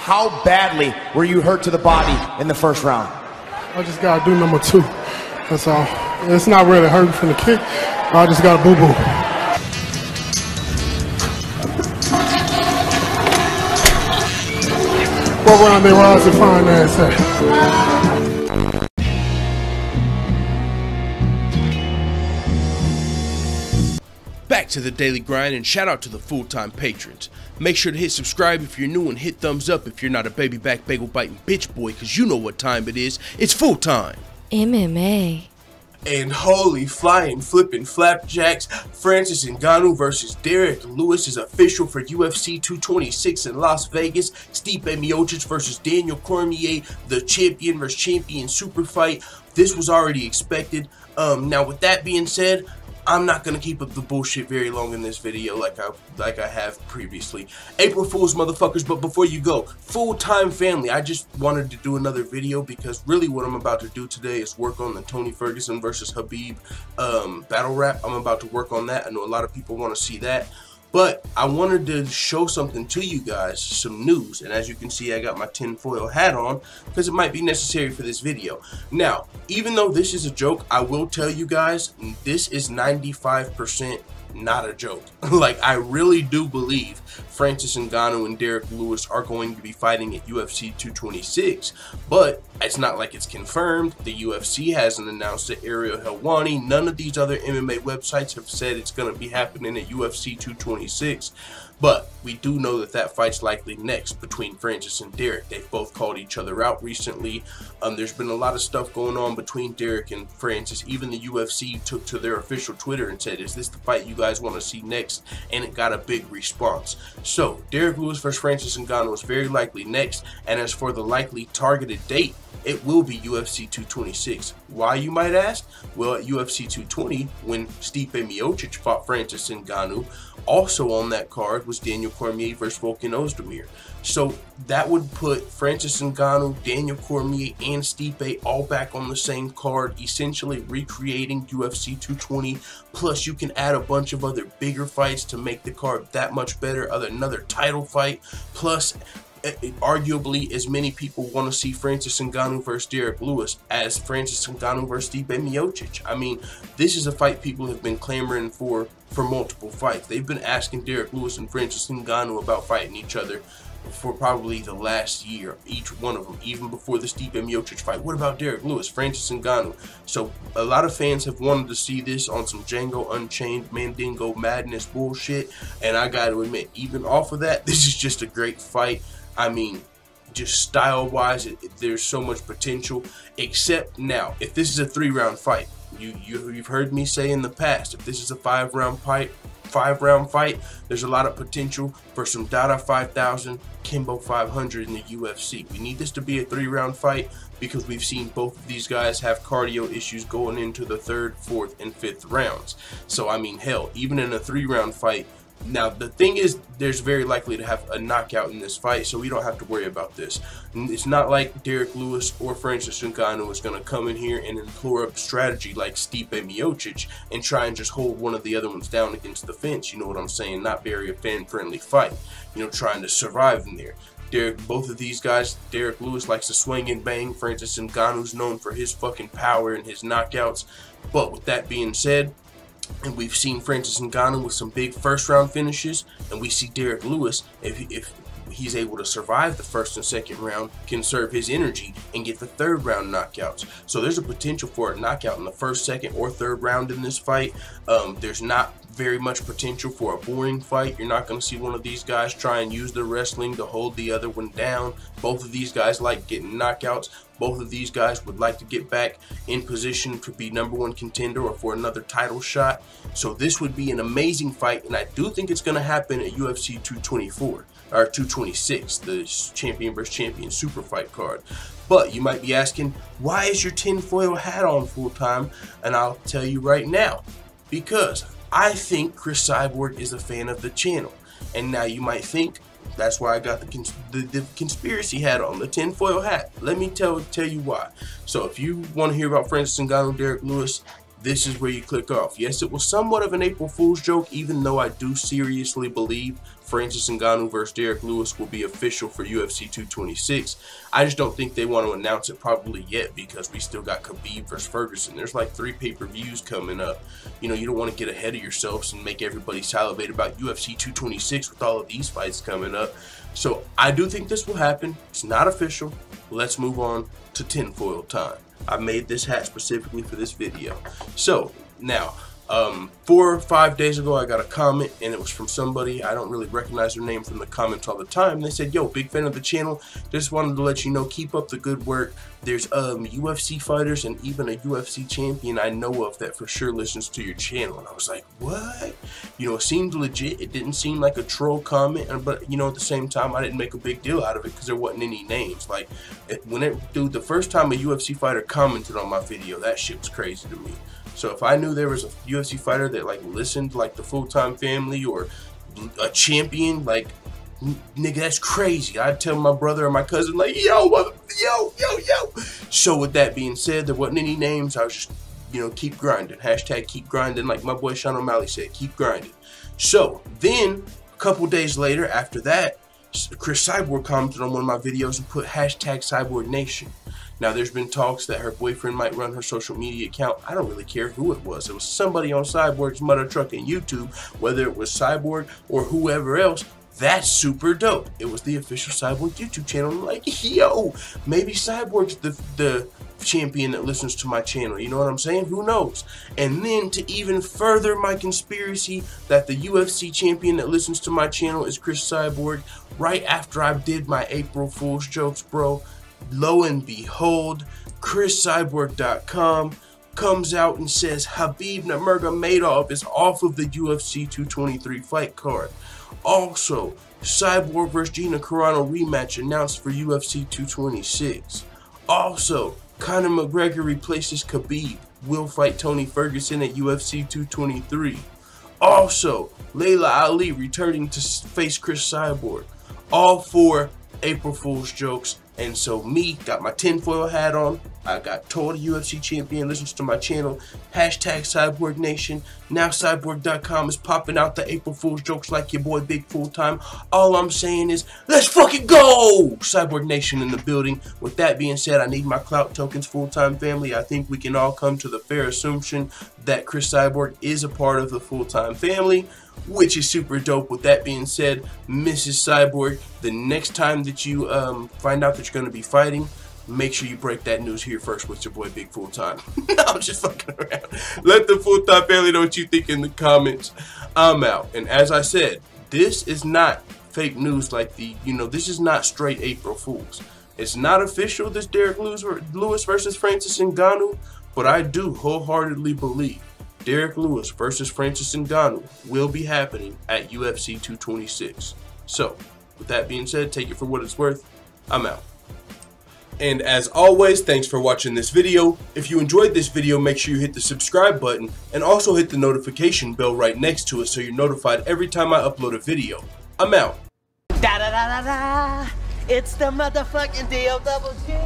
how badly were you hurt to the body in the first round? I just got to do number 2. That's all. It's not really hurting from the kick. I just got a boo-boo. What round they rise to find ass at? Back to the daily grind, and shout out to the full-time patrons. Make sure to hit subscribe if you're new and hit thumbs up if you're not a baby back bagel biting bitch boy, cause you know what time it is. It's full time. MMA. And holy flying flipping flapjacks, Francis Ngannou versus Derrick Lewis is official for UFC 226 in Las Vegas. Stipe Miocic versus Daniel Cormier, the champion versus champion super fight. This was already expected. Now with that being said, I'm not gonna keep up the bullshit very long in this video like I have previously. April Fools, motherfuckers, but before you go, full-time family, I just wanted to do another video because really what I'm about to do today is work on the Tony Ferguson versus Khabib battle rap. I'm about to work on that. I know a lot of people want to see that. But I wanted to show something to you guys, some news, and as you can see I got my tinfoil hat on because it might be necessary for this video. Now, even though this is a joke, I will tell you guys, this is 95% not a joke. Like, I really do believe Francis Ngannou and Derrick Lewis are going to be fighting at UFC 226, but it's not like it's confirmed. The UFC hasn't announced it. Ariel Helwani, none of these other MMA websites have said it's going to be happening at UFC 226. But we do know that that fight's likely next between Francis and Derrick. They've both called each other out recently. There's been a lot of stuff going on between Derrick and Francis. Even the UFC took to their official Twitter and said, is this the fight you guys want to see next? And it got a big response. So Derrick Lewis versus Francis Ngannou is very likely next. And as for the likely targeted date, it will be UFC 226. Why, you might ask? Well, at UFC 220, when Stipe Miocic fought Francis Ngannou, also on that card was Daniel Cormier versus Volkan Ozdemir. So that would put Francis Ngannou, Daniel Cormier, and Stipe all back on the same card, essentially recreating UFC 220. Plus, you can add a bunch of other bigger fights to make the card that much better. Another title fight. Plus, arguably, as many people want to see Francis Ngannou versus Derrick Lewis as Francis Ngannou versus Stipe Miocic. I mean, this is a fight people have been clamoring for multiple fights. They've been asking Derrick Lewis and Francis Ngannou about fighting each other for probably the last year, each one of them, even before the Stipe Miocic fight. What about Derrick Lewis, Francis Ngannou? So a lot of fans have wanted to see this on some Django Unchained Mandingo madness bullshit, and I got to admit, even off of that, this is just a great fight. I mean, just style-wise, there's so much potential. Except now, if this is a 3-round fight, you've heard me say in the past, if this is a 5-round fight, there's a lot of potential for some Dada 5000, Kimbo 500 in the UFC. We need this to be a 3-round fight because we've seen both of these guys have cardio issues going into the 3rd, 4th, and 5th rounds. So, I mean, hell, even in a 3-round fight. Now, the thing is, there's very likely to have a knockout in this fight, so we don't have to worry about this. It's not like Derrick Lewis or Francis Ngannou is going to come in here and employ a strategy like Stipe Miocic and try and just hold one of the other ones down against the fence. You know what I'm saying? Not very a fan-friendly fight. You know, trying to survive in there. Both of these guys, Derrick Lewis likes to swing and bang. Francis Ngannou's known for his fucking power and his knockouts. But with that being said, and we've seen Francis Ngannou with some big 1st-round finishes, and we see Derrick Lewis, if he's able to survive the 1st and 2nd round, conserve his energy and get the 3rd round knockouts. So there's a potential for a knockout in the 1st, 2nd, or 3rd round in this fight. There's not very much potential for a boring fight. You're not going to see one of these guys try and use their wrestling to hold the other one down. Both of these guys like getting knockouts. Both of these guys would like to get back in position to be #1 contender or for another title shot. So this would be an amazing fight, and I do think it's going to happen at UFC 224 or 226, the champion versus champion super fight card. But you might be asking, why is your tinfoil hat on full time? And I'll tell you right now, because I think Chris Cyborg is a fan of the channel. And now you might think, that's why I got the conspiracy hat on, the tinfoil hat. Let me tell you why. So if you want to hear about Francis Ngannou, Derrick Lewis, this is where you click off. Yes, it was somewhat of an April Fool's joke, even though I do seriously believe Francis Ngannou versus Derrick Lewis will be official for UFC 226. I just don't think they want to announce it probably yet because we still got Khabib versus Ferguson. There's like 3 pay-per-views coming up. You know, you don't want to get ahead of yourselves and make everybody salivate about UFC 226 with all of these fights coming up. So I do think this will happen. It's not official. Let's move on to tinfoil time. I made this hat specifically for this video. So now, 4 or 5 days ago, I got a comment, and it was from somebody. I don't really recognize their name from the comments all the time. They said, yo, big fan of the channel. Just wanted to let you know, keep up the good work. There's UFC fighters and even a UFC champion I know of that for sure listens to your channel. And I was like, what? You know, it seemed legit. It didn't seem like a troll comment, but you know, at the same time, I didn't make a big deal out of it because there wasn't any names. Like, dude, the first time a UFC fighter commented on my video, that shit was crazy to me. So if I knew there was a UFC fighter that like listened, like the Full-Time Family or a champion, like, nigga, that's crazy. I'd tell my brother or my cousin, like, yo. So with that being said, there wasn't any names. I was just, you know, keep grinding. Hashtag keep grinding, like my boy Sean O'Malley said, keep grinding. So then a couple days later after that, Chris Cyborg commented on one of my videos and put hashtag Cyborg Nation. Now, there's been talks that her boyfriend might run her social media account. I don't really care who it was. It was somebody on Cyborg's Mother Truckin' YouTube, whether it was Cyborg or whoever else. That's super dope. It was the official Cyborg YouTube channel. I'm like, yo, maybe Cyborg's the champion that listens to my channel. You know what I'm saying? Who knows? And then to even further my conspiracy that the UFC champion that listens to my channel is Chris Cyborg, right after I did my April Fool's jokes, bro, lo and behold, ChrisCyborg.com comes out and says Khabib Nurmagomedov is off of the UFC 223 fight card. Also, Cyborg vs. Gina Carano rematch announced for UFC 226. Also, Conor McGregor replaces Khabib, will fight Tony Ferguson at UFC 223. Also, Layla Ali returning to face Chris Cyborg. All for April Fool's jokes. And so me, got my tinfoil hat on. I got told a UFC champion listens to my channel. Hashtag Cyborg Nation. Now Cyborg.com is popping out the April Fool's jokes like your boy Big Full Time. All I'm saying is, let's fucking go! Cyborg Nation in the building. With that being said, I need my clout tokens, Full-Time Family. I think we can all come to the fair assumption that Chris Cyborg is a part of the Full-Time Family, which is super dope. With that being said, Mrs. Cyborg, the next time that you find out that you're going to be fighting, make sure you break that news here first with your boy Big Full Time. No, I'm just fucking around. Let the Full Time Family know what you think in the comments. I'm out. And as I said, this is not fake news like this is not straight April Fools. It's not official, this Derrick Lewis versus Francis Ngannou, but I do wholeheartedly believe Derrick Lewis versus Francis Ngannou will be happening at UFC 226. So, with that being said, take it for what it's worth. I'm out. And as always, thanks for watching this video. If you enjoyed this video, make sure you hit the subscribe button and also hit the notification bell right next to it so you're notified every time I upload a video. I'm out. Da da da da da. It's the motherfucking DLG.